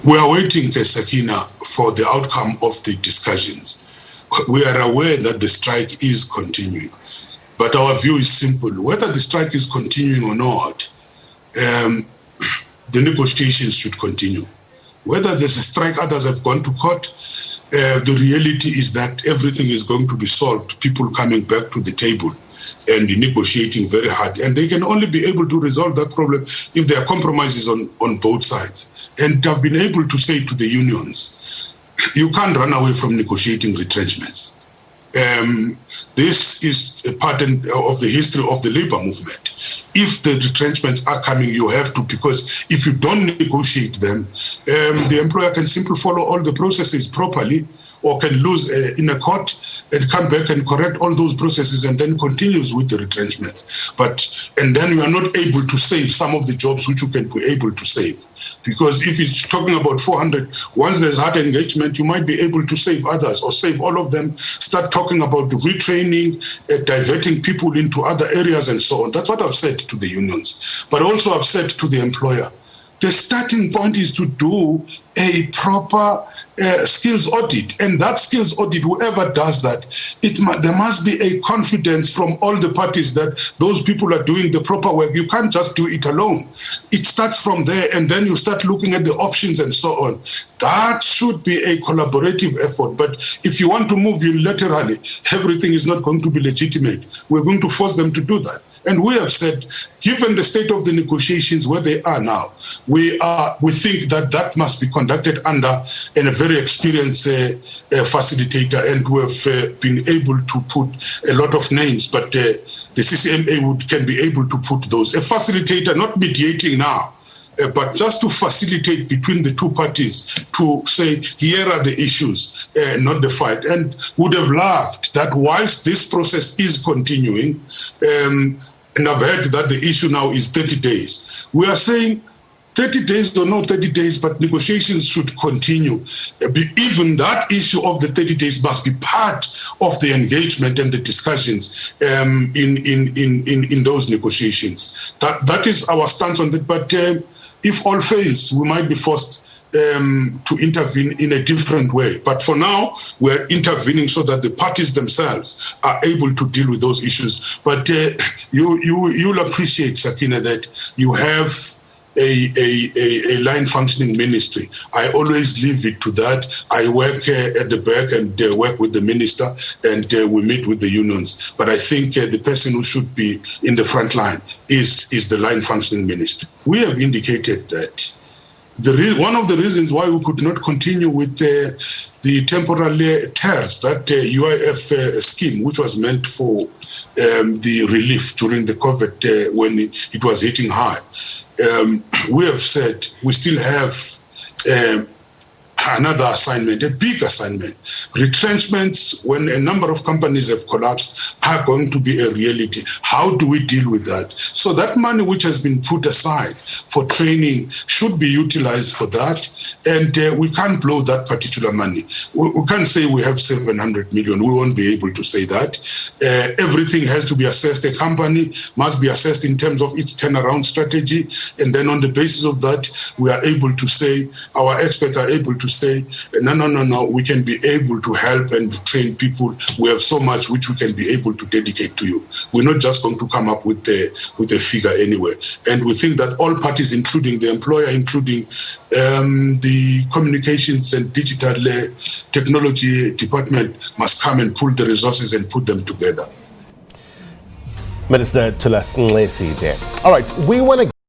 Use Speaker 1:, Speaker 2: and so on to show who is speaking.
Speaker 1: We are waiting, Sakina, for the outcome of the discussions. We are aware that the strike is continuing, but our view is simple. Whether the strike is continuing or not, the negotiations should continue. Whether there's a strike, others have gone to court. The reality is that everything is going to be solved. People coming back to the table and negotiating very hard. And they can only be able to resolve that problem if there are compromises on both sides. And I've been able to say to the unions, you can't run away from negotiating retrenchments. This is a part of the history of the labor movement. If the retrenchments are coming, you have to, because if you don't negotiate them, the employer can simply follow all the processes properly, or can lose in a court and come back and correct all those processes and then continues with the retrenchments. And then you are not able to save some of the jobs which you can be able to save. Because if it's talking about 400, once there's hard engagement, you might be able to save others or save all of them, start talking about the retraining, diverting people into other areas and so on. That's what I've said to the unions. But also I've said to the employer, the starting point is to do a proper skills audit. And that skills audit, whoever does that, there must be a confidence from all the parties that those people are doing the proper work. You can't just do it alone. It starts from there, and then you start looking at the options and so on. That should be a collaborative effort. But if you want to move unilaterally, everything is not going to be legitimate. We're going to force them to do that. And we have said, given the state of the negotiations where they are now, we think that must be conducted under a very experienced facilitator, and we have been able to put a lot of names, but the CCMA can be able to put those. A facilitator, not mediating now, but just to facilitate between the two parties, to say, here are the issues, not the fight. And would have loved that whilst this process is continuing, and I've heard that the issue now is 30 days. We are saying 30 days or not 30 days, but negotiations should continue. Even that issue of the 30 days must be part of the engagement and the discussions in those negotiations. That is our stance on that. But if all fails, we might be forced to intervene in a different way. But for now, we're intervening so that the parties themselves are able to deal with those issues. But you'll appreciate, Sakina, that you have a line functioning ministry. I always leave it to that. I work at the back and work with the minister, and we meet with the unions. But I think the person who should be in the front line is the line functioning ministry. We have indicated that one of the reasons why we could not continue with the temporal TERS, that UIF scheme, which was meant for the relief during the COVID when it was hitting high, we have said we still have another assignment, a big assignment. Retrenchments, when a number of companies have collapsed, are going to be a reality. How do we deal with that? So that money which has been put aside for training should be utilized for that. And we can't blow that particular money. We can't say we have 700 million. We won't be able to say that. Everything has to be assessed. A company must be assessed in terms of its turnaround strategy. And then on the basis of that, we are able to say, our experts are able to say, no, we can be able to help and train people. We have so much which we can be able to dedicate to you. We're not just going to come up with a figure anyway. And we think that all parties, including the employer, including the communications and digital technology department, must come and pull the resources and put them together.
Speaker 2: Minister Thulas Nxesi there. All right, we want to